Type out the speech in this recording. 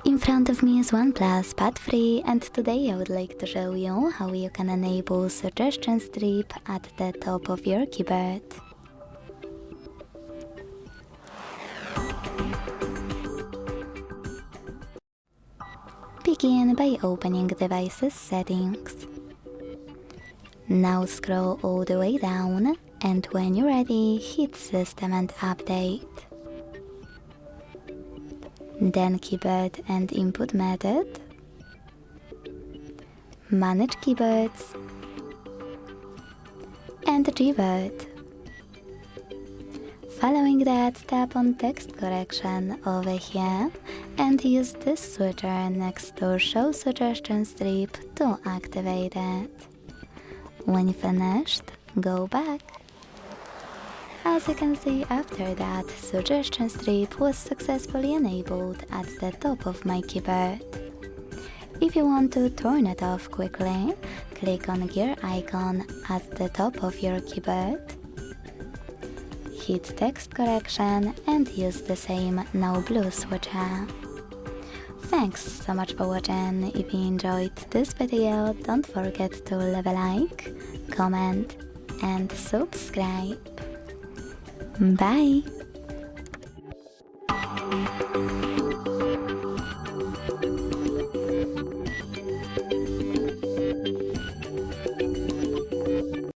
In front of me is OnePlus Pad 3, and today I would like to show you how you can enable suggestion strip at the top of your keyboard. Begin by opening Devices Settings. Now scroll all the way down, and when you're ready, hit System and Update. Then Keyboard and Input Method, Manage Keyboards, and Gboard. Following that, tap on Text Correction over here and use this switcher next to Show Suggestion Strip to activate it. When finished, go back. As you can see, after that, Suggestion Strip was successfully enabled at the top of my keyboard. If you want to turn it off quickly, click on gear icon at the top of your keyboard, hit Text Correction and use the same Now Blue switcher. Thanks so much for watching. If you enjoyed this video, don't forget to leave a like, comment and subscribe. Bye!